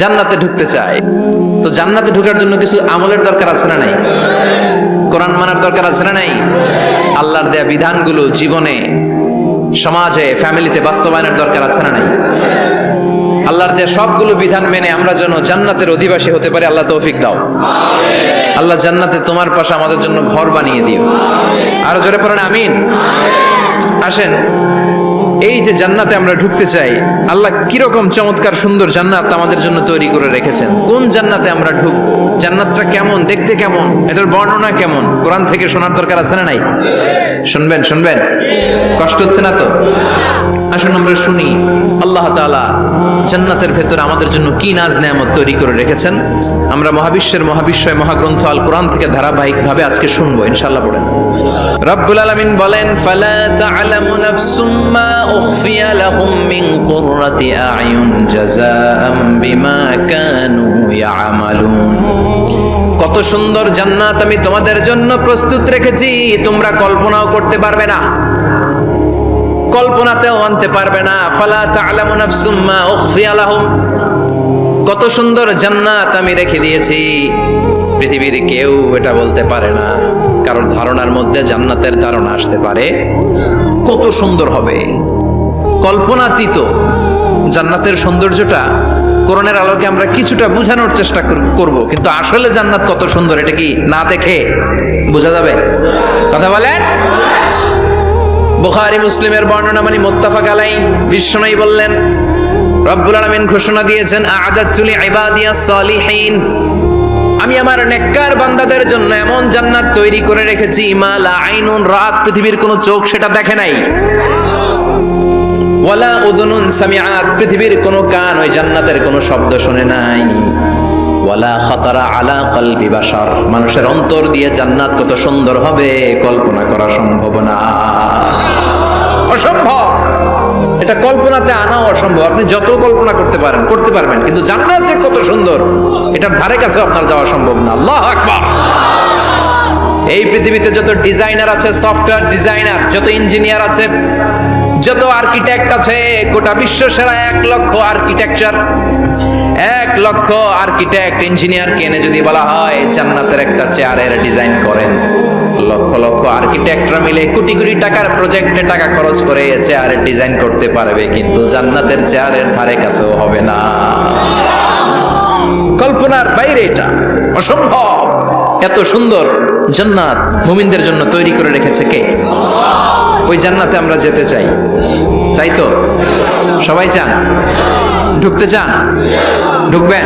জান্নাতে ঢুকতে চায়, তো জান্নাতে ঢোকার জন্য কিছু আমলের দরকার আছে না নাই? কোরআন মানার দরকার আছে না নাই? আল্লাহর দেয়া বিধানগুলো জীবনে, সমাজে, ফ্যামিলিতে বাস্তবায়নের দরকার আছে না নাই? আল্লাহর দেয়া সবগুলো বিধান মেনে আমরা যেন জান্নাতের অধিবাসী হতে পারি, আল্লাহ তৌফিক দাও। আল্লাহ জান্নাতে তোমার পাশে আমাদের জন্য ঘর বানিয়ে দিও। আরো জোরে পড়েন আমিন। আসেন, এই যে জান্নাতে আমরা ঢুকতে চাই, আল্লাহ কিরকম চমৎকার সুন্দর জান্নাত আমাদের জন্য তৈরি করে রেখেছেন। কোন জান্নাতে আমরা ঢুকবো, জান্নাতটা কেমন, দেখতে কেমন, এটার বর্ণনা কেমন, কোরআন থেকে শোনার দরকার আছে না নাই? শুনবেন শুনবেন, কষ্ট হচ্ছে না তো? আসুন আমরা শুনি আল্লাহ তাআলা জান্নাতের ভেতর আমাদের জন্য কি নাজ নেয়ামত তৈরি করে রেখেছেন। আমরা মহাবিশ্বের মহাবিশ্বয় মহাগ্রন্থ আল কোরআন থেকে ধারাবাহিকভাবে আজকে শুনবো ইনশাআল্লাহ। পড়েন। রব্বুল আলামিন বলেন, ফালা তা'লামু নাফসুম মা উখফিয়া লাহুম মিন কুররাতি আ'য়ুন জাযাআম বিমা কানু ইয়া'মালুন। কত সুন্দর জান্নাত আমি তোমাদের জন্য প্রস্তুত রেখেছি, তোমরা কল্পনাও করতে পারবে না, কল্পনাতেও আনতে পারবে না। ফালা তা'লামু নাফসুম মা উখফিয়া লাহুম, কত সুন্দর জান্নাত আমি রেখে দিয়েছি, পৃথিবীর কেউ এটা বলতে পারে না। কারণ ধারণার মধ্যে জান্নাতের ধারণা আসতে পারে কত সুন্দর হবে, কল্পনাতীত জান্নাতের সৌন্দর্যটা কোরআনের আলোকে আমরা কিছুটা বোঝানোর চেষ্টা করব, কিন্তু আসলে জান্নাত কত সুন্দর এটা কি না দেখে বোঝা যাবে? কথা বলেন। বুখারী মুসলিমের বর্ণনা মানে মুত্তাফাক আলাইহি, বিশ্বনবী বললেন, রব্বুল আলামিন ঘোষণা দিয়েছেন, আ'আদাতু লিইবাদিয়াস সালিহিন, আমি আমার নেককার বান্দাদের জন্য এমন জান্নাত তৈরি করে রেখেছি, মা লা আইনুন রাত, পৃথিবীর কোনো চোখ সেটা দেখে নাই, ওয়ালা উযুনুন সামিআত, পৃথিবীর কোনো কান ওই জান্নাতের কোনো শব্দ শুনে নাই, ওয়ালা খাতারা আলা কলবি বাশার, মানুষের অন্তর দিয়ে জান্নাত কত সুন্দর হবে কল্পনা করা সম্ভব না, অসম্ভব। এটা কল্পনাতে আনাও অসম্ভব। আপনি যত কল্পনা করতে পারবেন, কিন্তু জান্নাত যে কত সুন্দর এটার ধারে কাছে আপনার যাওয়া সম্ভব না। আল্লাহু আকবার। এই পৃথিবীতে যত ডিজাইনার আছে, সফটওয়্যার ডিজাইনার, যত ইঞ্জিনিয়ার আছে, যত আর্কিটেক্ট আছে, গোটা বিশ্ব সেরা 1 লক্ষ আর্কিটেকচার, 1 লক্ষ আর্কিটেক্ট ইঞ্জিনিয়ার কেনে যদি বলা হয় জান্নাতের একটা চেয়ারের ডিজাইন করেন, লক্ষ লক্ষ আর্কিটেক্টরা মিলে কোটি কোটি টাকার প্রজেক্টে টাকা খরচ করে চেয়ারের ডিজাইন করতে পারবে, কিন্তু জান্নাতের চেয়ারের ধারে কাছেও হবে না। কল্পনার বাইরে, এটা অসম্ভব। এত সুন্দর জান্নাত মুমিনদের জন্য তৈরি করে রেখেছে কে? ওই জান্নাতে আমরা যেতে চাই, চাই তো? সবাই চান? ঢুকতে চান? ঢুকবেন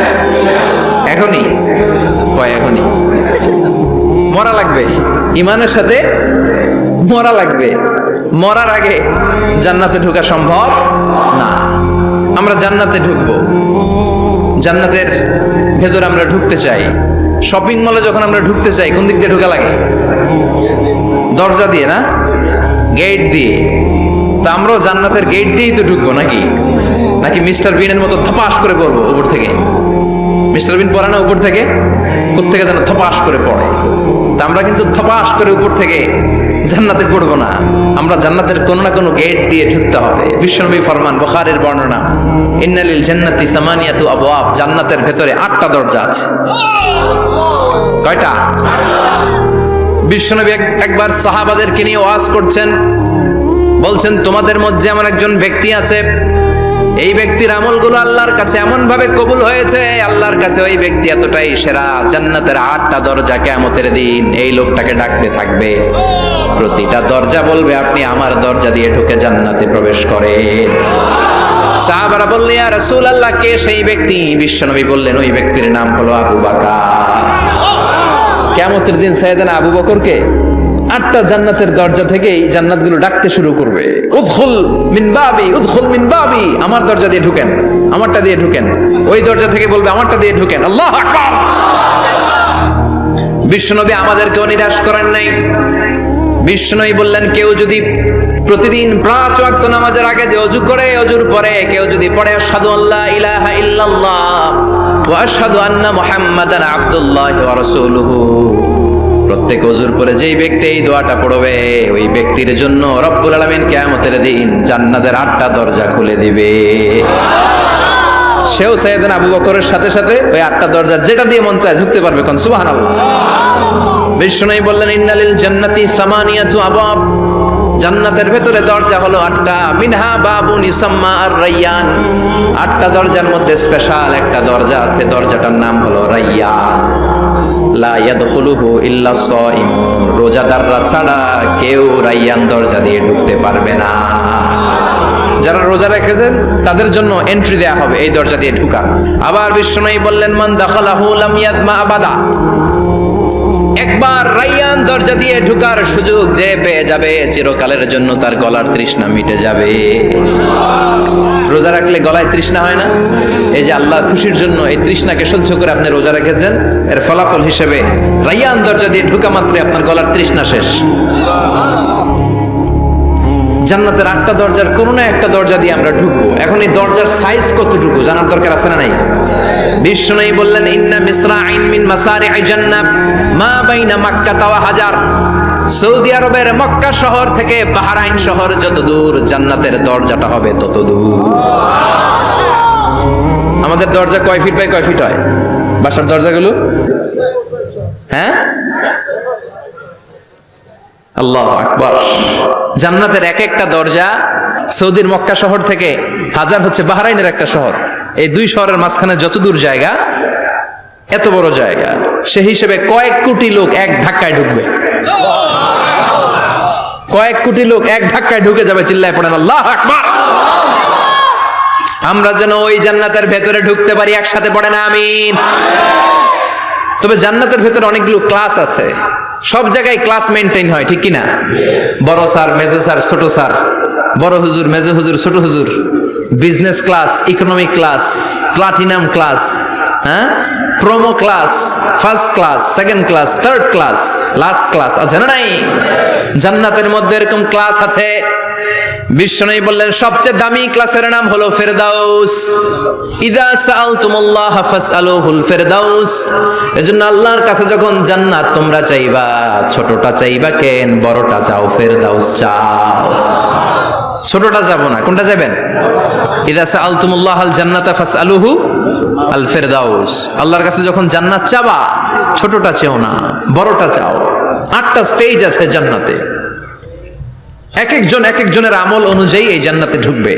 এখনই? কয় এখনই? মরা লাগবে, ইমানের সাথে মরা লাগবে। মরার আগে জান্নাতে ঢোকা সম্ভব না। আমরা জান্নাতে ঢুকবো, জান্নাতের ভেতর আমরা ঢুকতে চাই। শপিং মলে যখন আমরা ঢুকতে চাই, কোন দিক দিয়ে ঢোকা লাগে? দরজা দিয়ে না, গেট দিয়ে। তা আমরাও জান্নাতের গেট দিয়েই তো ঢুকবো নাকি? নাকি মিস্টার বিনের মতো থপাস করে পড়বো উপর থেকে? মিস্টার বিন পড়ে না উপর থেকে? কোত্থেকে যেন থপাস করে পড়ে। তা আমরা কিন্তু থপাস করে উপর থেকে জান্নাতে পড়বো না, আমরা জান্নাতের কোনো না কোনো গেট দিয়ে ঢুকতে হবে। বিশ্বনবী ফরমান, বুখারীর বর্ণনা, ইন্নালিল জান্নাতি সামানিয়াতু আবওয়াব, জান্নাতের ভেতরে 8টা দরজা আছে। কয়টা? বিশ্বনবী একবার সাহাবাদেরকে নিয়ে ওয়াজ করছেন, বলছেন, তোমাদের মধ্যে এমন একজন ব্যক্তি আছে, এই ব্যক্তির আমলগুলো আল্লাহর কাছে এমন ভাবে কবুল হয়েছে, আল্লাহর কাছে ওই ব্যক্তি এতটাই সেরা, জান্নাতের 8টা দরজা কিয়ামতের দিন এই লোকটাকে ডাকতে থাকবে। প্রতিটা দরজা বলবে, আপনি আমার দরজা দিয়ে ঢুকে জান্নাতে প্রবেশ করেন। সাহাবারা বললেন, ইয়া রাসূলুল্লাহ, কে সেই ব্যক্তি? বিশ্বনবী বললেন, ওই ব্যক্তির নাম হলো আবু বকর। কিয়ামতের দিন সাইয়েদনা আবু বকরকে 8টা জান্নাতের দরজা থেকেই জান্নাতগুলো ডাকতে শুরু করবে, উদখুল মিন বাবি, উদখুল মিন বাবি, আমার দরজা দিয়ে ঢুকেন, আমারটা দিয়ে ঢুকেন। ওই দরজা থেকে বলবে, আমারটা দিয়ে ঢুকেন। আল্লাহু আকবার। বিশ্বনবী আমাদেরকেও নিরাশ করেন নাই। বিশ্বনবী বললেন, কেউ যদি প্রতিদিন 5 ওয়াক্ত নামাজের আগে যে ওযু করে, ওযুর পরে কেউ যদি পড়ে আশহাদু আল্লা ইলাহা ইল্লাল্লাহ ওয়া আশহাদু আন্না মুহাম্মাদান আবদুল্লাহি ওয়া রাসূলুহু, প্রত্যেক ওযুর পরে যেই ব্যক্তি এই দোয়াটা পড়বে, ওই ব্যক্তির জন্য রব্বুল আলামিন কিয়ামতের দিন জান্নাতের 8টা দরজা খুলে দিবে। সেও সাইয়েদনা আবু বকরের সাথে সাথে ওই 8টা দরজা যেটা দিয়ে মন চায় ঢুকতে পারবে, কোন সুবহানাল্লাহ। বিষ্ণু বললেন ইন্নালিল জান্নাতি সামানিয়াতু আবাব, জান্নাতের ভেতরে দরজা হলো 8টা। মিনহা বাবুন ইউসাম্মা আর-রায়্যান, 8টা দরজার মধ্যে স্পেশাল একটা দরজা আছে, দরজাটার নাম হলো রায়্যান। লা ইয়াদখুলুহু ইল্লা সাইমুন, রোজাদাররা ছাড়া কেউ রায়্যান দরজা দিয়ে ঢুকতে পারবে না। যারা রোজা রেখেছেন তাদের জন্য এন্ট্রি দেয়া হবে এই দরজা দিয়ে ঢুকা। আবার বিষ্ণু বললেন মান দাখালাহু লাম ইয়াজমা আবাদা, একবার রায়্যান দরজা দিয়ে ঢুকার সুযোগ যে পেয়ে যাবে চিরকালের জন্য তার গলার তৃষ্ণা মিটে যাবে। রোজা রাখলে গলায় তৃষ্ণা হয় না? এই যে আল্লাহর খুশির জন্য এই তৃষ্ণাকে সহ্য করে আপনি রোজা রেখেছেন, এর ফলাফল হিসেবে রায়্যান দরজা দিয়ে ঢুকা মাত্রই আপনার গলার তৃষ্ণা শেষ। জান্নাতের 8টা দরজার কোন না একটা দরজা দিয়ে আমরা ঢুকবো। এখন এই দরজার সাইজ কতটুকু জানার দরকার আছে না নাই? বিষ্ণু বললেন ইন্না মিসরাইন মিন মাসারি'i জান্নাত মা বাইনা মাক্কা ওয়া হাজার, সৌদি আরবের মক্কা শহর থেকে বাহরাইন শহর যত দূর, জান্নাতের দরজাটা হবে তত দূর। আমাদের দরজা কয় ফিট বাই কয় ফিট হয় বাসার দরজাগুলো? হ্যাঁ, আল্লাহু আকবার। জান্নাতের এক একটা দরজা সৌদির মক্কা শহর থেকে হাজার হচ্ছে বাহরাইনের একটা শহর, এই দুই শহরের মাঝখানে যত দূর জায়গা, এত বড় জায়গা, সেই হিসেবে কয়েক কোটি লোক এক ধাক্কায় ঢুকবে। কয়েক কোটি লোক এক ধাক্কায় ঢুকে যাবে, চিল্লায় পড়েন আল্লাহু আকবার। আমরা যেন ওই জান্নাতের ভেতরে ঢুকতে পারি, একসাথে পড়েন আমিন। তবে জান্নাতের ভেতরে অনেকগুলো ক্লাস আছে, সব জায়গায় ক্লাস মেনটেন হয়, ঠিক কিনা? বড় স্যার, মেজো স্যার, ছোট স্যার, বড় হুজুর, মেজো হুজুর, ছোট হুজুর, business class, economic class, platinum class, হ্যাঁ, promo class, first class, second class, third class, last class আছে না নাই? জান্নাতের মধ্যে এরকম ক্লাস আছে। বিষ্ণু বললেন সবচেয়ে দামি ক্লাসের নাম হলো ফেরদাউস। ইযা সাআলতুমুল্লাহ ফাসআলুহুল ফেরদাউস, এজন্য আল্লাহর কাছে যখন জান্নাত তোমরা চাইবা, ছোটটা চাইবা কেন, বড়টা চাও, ফেরদাউস চাও। ছোটটা যাবো না, কোনটা যাবেন? ইযা সাআলতুমুল্লাহ আল জান্নাতা ফাসআলুহু আল ফেরদাউস, আল্লাহর কাছে যখন জান্নাত চাবা ছোটটা চেও না, বড়টা চাও। 8টা স্টেজ আছে জান্নাতে, এক একজনের আমল অনুযায়ী এই জান্নাতে ঢুকবে।